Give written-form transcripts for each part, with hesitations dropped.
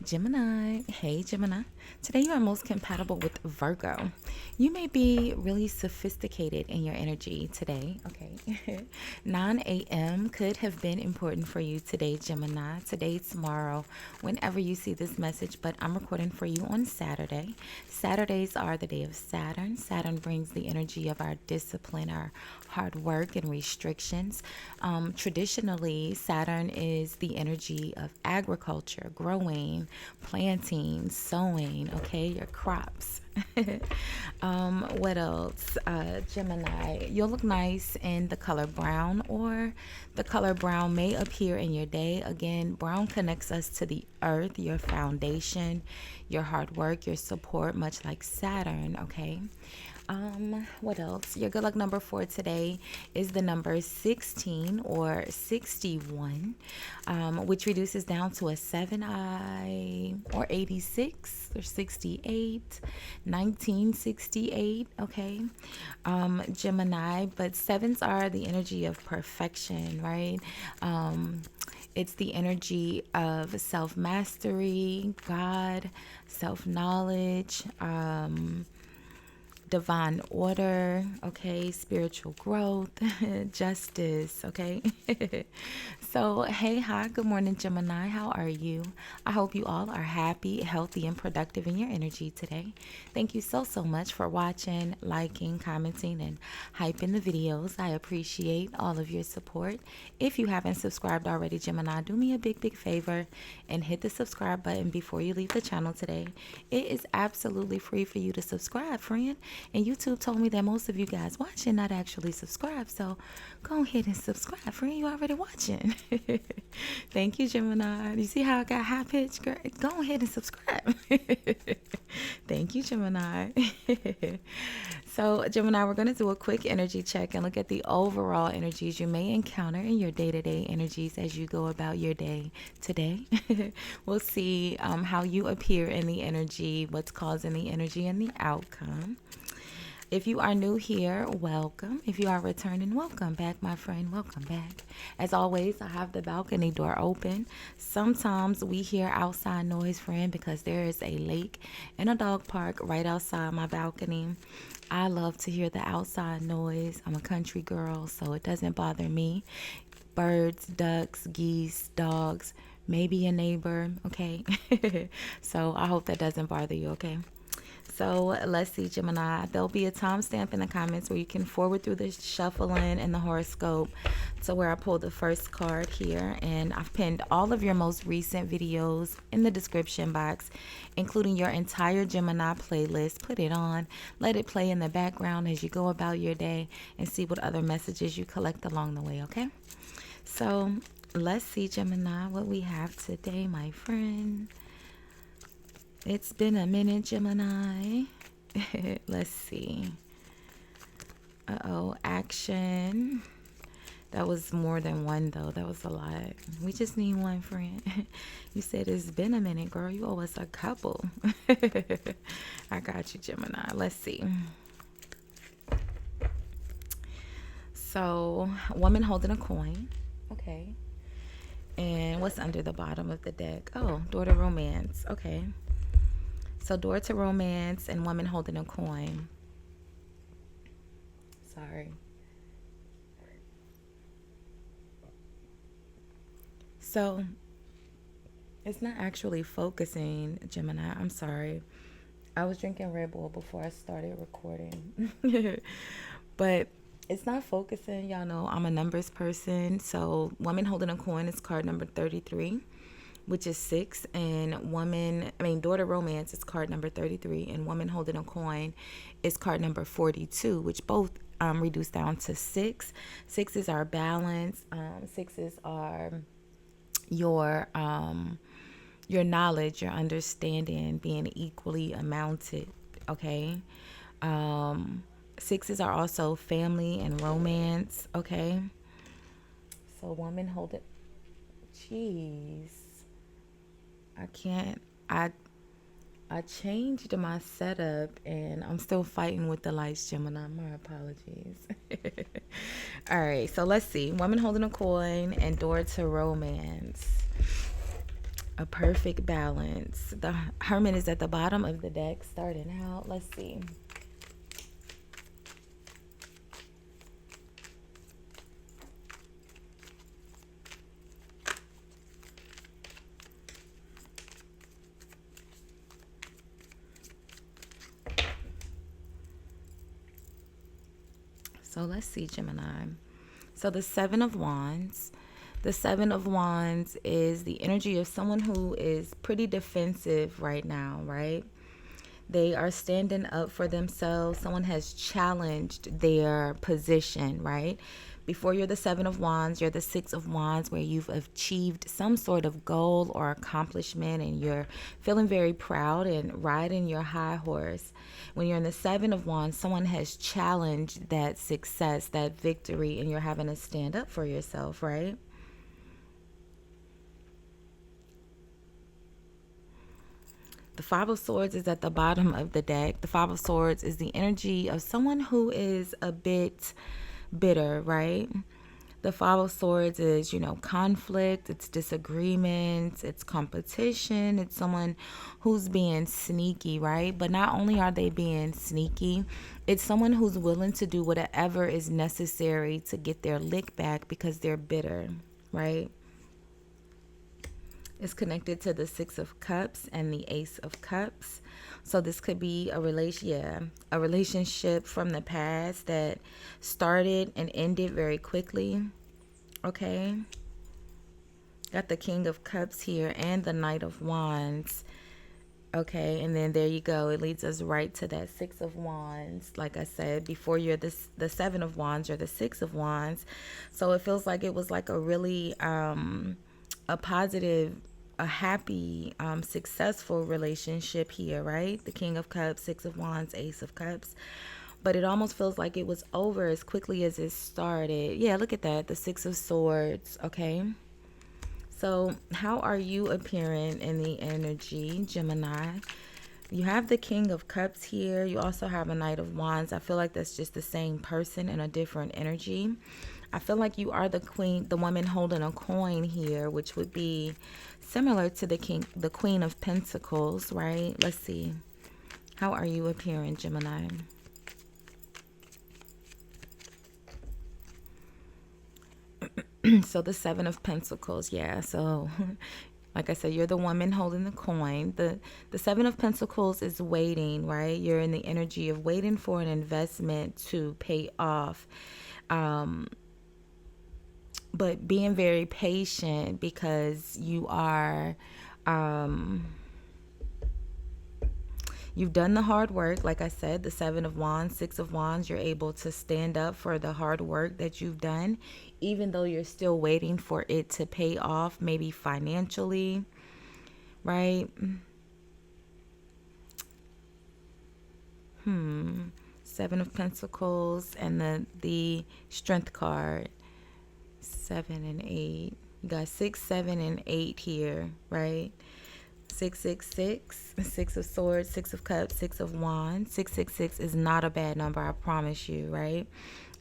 Gemini. Hey, Gemini. Today you are most compatible with Virgo. You may be really sophisticated in your energy today. Okay. 9 a.m. could have been important for you today, Gemini. Today, tomorrow, whenever you see this message, but I'm recording for you on Saturday. Saturdays are the day of Saturn. Saturn brings the energy of our discipline, our hard work, and restrictions. Traditionally, Saturn is the energy of agriculture, growing, planting, sowing, okay, your crops. What else? Gemini, you'll look nice in the color brown, or the color brown may appear in your day. Again, brown connects us to the earth, your foundation, your hard work, your support, much like Saturn, okay? What else? Your good luck number for today is the number 16 or 61, which reduces down to a 7 or 86 or 68, 1968. Okay. Gemini, but sevens are the energy of perfection, right? It's the energy of self mastery, God, self knowledge, divine order, okay, spiritual growth, justice, okay. So, hey, hi, good morning, Gemini. How are you? I hope you all are happy, healthy, and productive in your energy today. Thank you so much for watching, liking, commenting, and hyping the videos. I appreciate all of your support. If you haven't subscribed already, Gemini, do me a big favor and hit the subscribe button before you leave the channel today. It is absolutely free for you to subscribe, friend. And YouTube told me that most of you guys watching not actually subscribe. So go ahead and subscribe, friend. You already watching. Thank you, Gemini. You see how I got high pitch, girl? Go ahead and subscribe. Thank you, Gemini. So, Gemini, we're going to do a quick energy check and look at the overall energies you may encounter in your day-to-day energies as you go about your day today. We'll see how you appear in the energy, what's causing the energy, and the outcome. If you are new here, welcome. If you are returning, welcome back, my friend. Welcome back. As always, I have the balcony door open. Sometimes we hear outside noise, friend, because there is a lake and a dog park right outside my balcony. I love to hear the outside noise. I'm a country girl, so it doesn't bother me. Birds, ducks, geese, dogs, maybe a neighbor, okay? So I hope that doesn't bother you, okay? So let's see, Gemini. There'll be a timestamp in the comments where you can forward through the shuffling and the horoscope to where I pulled the first card here. And I've pinned all of your most recent videos in the description box, including your entire Gemini playlist. Put it on. Let it play in the background as you go about your day and see what other messages you collect along the way, okay? So let's see, Gemini, what we have today, my friend. It's been a minute, Gemini. Let's see. Action. That was more than one, though. That was a lot. We just need one, friend. You said it's been a minute, girl. You owe us a couple. I got you, Gemini. Let's see. So, woman holding a coin. Okay. And what's under the bottom of the deck? Oh, door to romance. Okay. So door to romance and woman holding a coin. Sorry. So it's not actually focusing, Gemini. I'm sorry. I was drinking Red Bull before I started recording. But it's not focusing. Y'all know I'm a numbers person. So woman holding a coin is card number 33. Which is 6, and door to romance is card number 33, and woman holding a coin is card number 42, which both reduce down to 6. 6 is our balance. 6 are your knowledge, your understanding being equally amounted. Okay. 6s are also family and romance. Okay. So woman holding. Jeez. I changed my setup and I'm still fighting with the lights, Gemini. My apologies. All right, so let's see. Woman holding a coin and door to romance. A perfect balance. The Hermit is at the bottom of the deck starting out. Let's see. So let's see, Gemini. So the Seven of Wands. The Seven of Wands is the energy of someone who is pretty defensive right now, right? They are standing up for themselves. Someone has challenged their position, right? Before you're the Seven of Wands, you're the Six of Wands, where you've achieved some sort of goal or accomplishment and you're feeling very proud and riding your high horse. When you're in the Seven of Wands, someone has challenged that success, that victory, and you're having to stand up for yourself, right? The Five of Swords is at the bottom of the deck. The Five of Swords is the energy of someone who is a bit bitter, right? The Five of Swords is, conflict, it's disagreements, it's competition, it's someone who's being sneaky, right? But not only are they being sneaky, it's someone who's willing to do whatever is necessary to get their lick back because they're bitter, right? Is connected to the Six of Cups and the Ace of Cups. So this could be a relationship from the past that started and ended very quickly. Okay. Got the King of Cups here and the Knight of Wands. Okay, and then there you go. It leads us right to that Six of Wands. Like I said, before you're the Seven of Wands, you're the Six of Wands. So it feels like it was like a really a positive, a happy, successful relationship here, right? The King of Cups, Six of Wands, Ace of Cups. But it almost feels like it was over as quickly as it started. Yeah, look at that. The Six of Swords, okay? So how are you appearing in the energy, Gemini? You have the King of Cups here. You also have a Knight of Wands. I feel like that's just the same person in a different energy. I feel like you are the queen, the woman holding a coin here, which would be similar to the Queen of Pentacles, right? Let's see. How are you appearing, Gemini? So the Seven of Pentacles, yeah. So like I said, you're the woman holding the coin. The Seven of Pentacles is waiting, right? You're in the energy of waiting for an investment to pay off. But being very patient because you've done the hard work. Like I said, the Seven of Wands, Six of Wands, you're able to stand up for the hard work that you've done, even though you're still waiting for it to pay off, maybe financially, right? Seven of Pentacles and the Strength card. 7 and 8. You got 6, 7, and 8 here, right? 666, Six of Swords, Six of Cups, Six of Wands. 666 is not a bad number, I promise you, right?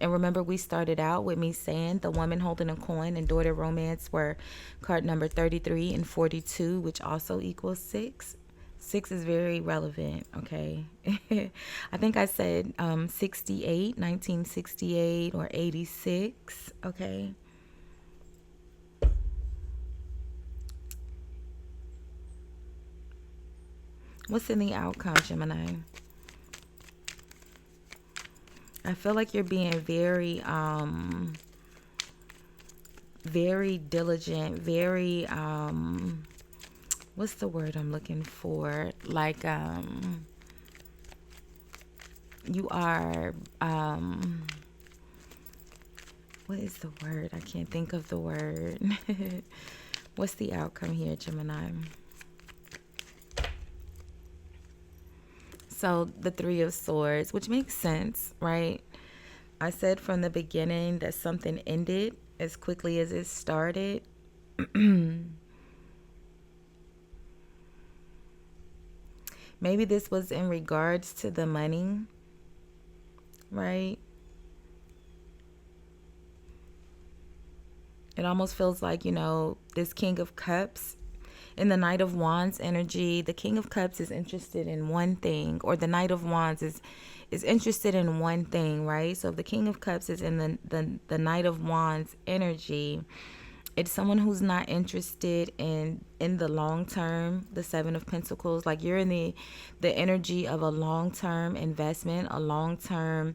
And remember, we started out with me saying the woman holding a coin and daughter romance were card number 33 and 42, which also equals 6. 6 is very relevant, okay? I think I said 68, 1968, or 86, okay? What's in the outcome, Gemini? I feel like you're being very diligent, very, what's the word I'm looking for? Like, you are, what is the word? I can't think of the word. What's the outcome here, Gemini? So the Three of Swords, which makes sense, right? I said from the beginning that something ended as quickly as it started. Maybe this was in regards to the money, right? It almost feels like, this King of Cups In the Knight of Wands energy, the King of Cups is interested in one thing, or the Knight of Wands is interested in one thing, right? So if the King of Cups is in the Knight of Wands energy, it's someone who's not interested in the long term. The Seven of Pentacles, like you're in the energy of a long term investment, a long term.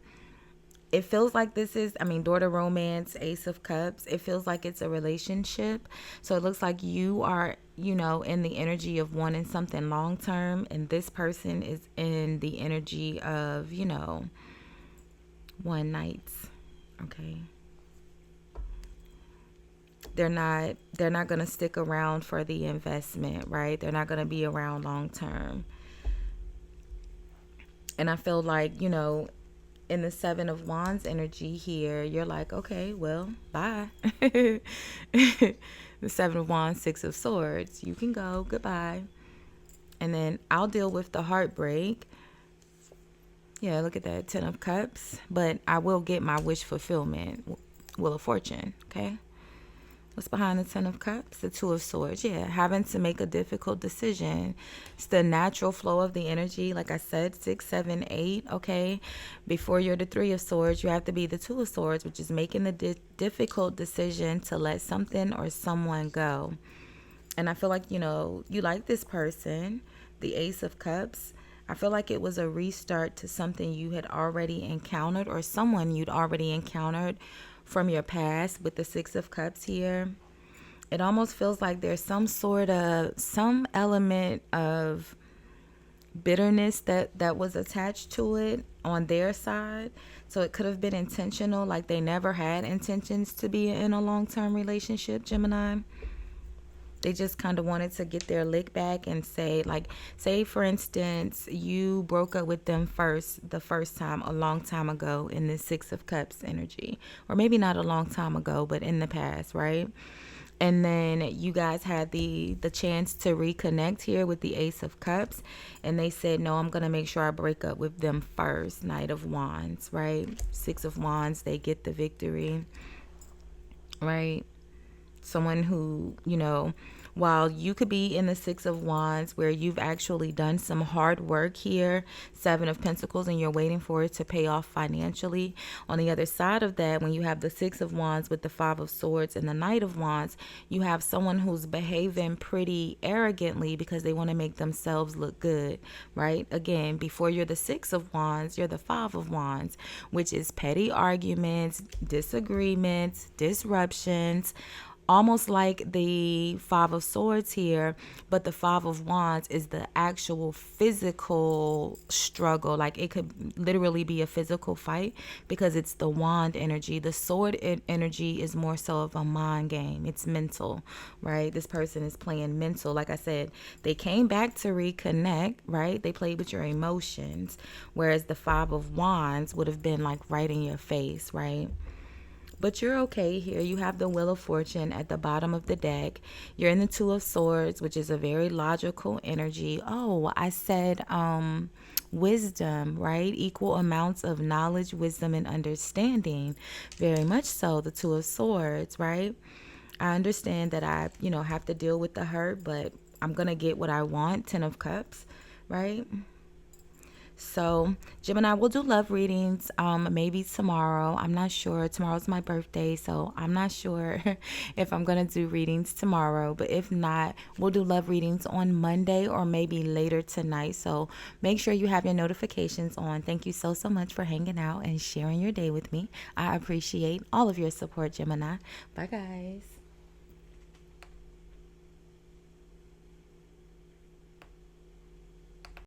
It feels like this is, I mean, daughter romance, Ace of Cups. It feels like it's a relationship. So it looks like you are, in the energy of wanting something long term, and this person is in the energy of, one nights. Okay. They're not going to stick around for the investment, right? They're not going to be around long term. And I feel like, in the Seven of Wands energy here, you're like, okay, well, bye. The Seven of Wands, Six of Swords, you can go, goodbye. And then I'll deal with the heartbreak. Yeah, look at that, Ten of Cups. But I will get my wish fulfillment, Wheel of Fortune, okay? What's behind the Ten of Cups? The Two of Swords. Yeah, having to make a difficult decision. It's the natural flow of the energy. Like I said, 6, 7, 8. Okay. Before you're the Three of Swords, you have to be the Two of Swords, which is making the difficult decision to let something or someone go. And I feel like, you like this person, the Ace of Cups. I feel like it was a restart to something you had already encountered, or someone you'd already encountered from your past with the Six of Cups here. It almost feels like there's some element of bitterness that was attached to it on their side. So it could have been intentional, like they never had intentions to be in a long-term relationship, Gemini. They just kind of wanted to get their lick back and say, for instance, you broke up with them the first time, a long time ago, in this Six of Cups energy. Or maybe not a long time ago, but in the past, right? And then you guys had the chance to reconnect here with the Ace of Cups. And they said, no, I'm going to make sure I break up with them first. Knight of Wands, right? Six of Wands, they get the victory, right? Someone who, while you could be in the Six of Wands where you've actually done some hard work here, Seven of Pentacles, and you're waiting for it to pay off financially. On the other side of that, when you have the Six of Wands with the Five of Swords and the Knight of Wands, you have someone who's behaving pretty arrogantly because they want to make themselves look good, right? Again, before you're the Six of Wands, you're the Five of Wands, which is petty arguments, disagreements, disruptions, almost like the Five of Swords here, but the Five of Wands is the actual physical struggle. Like it could literally be a physical fight because it's the wand energy. The sword energy is more so of a mind game. It's mental, right? This person is playing mental. Like I said, they came back to reconnect, right? They played with your emotions, whereas the Five of Wands would have been like right in your face, right? But you're okay here. You have the Wheel of Fortune at the bottom of the deck. You're in the Two of Swords, which is a very logical energy. Oh, I said wisdom, right? Equal amounts of knowledge, wisdom, and understanding. Very much so, the Two of Swords, right? I understand that I, have to deal with the hurt, but I'm going to get what I want. Ten of Cups, right? So Gemini, will do love readings maybe tomorrow. I'm not sure. Tomorrow's my birthday, so I'm not sure if I'm going to do readings tomorrow. But if not, we'll do love readings on Monday or maybe later tonight. So make sure you have your notifications on. Thank you so much for hanging out and sharing your day with me. I appreciate all of your support, Gemini. Bye, guys.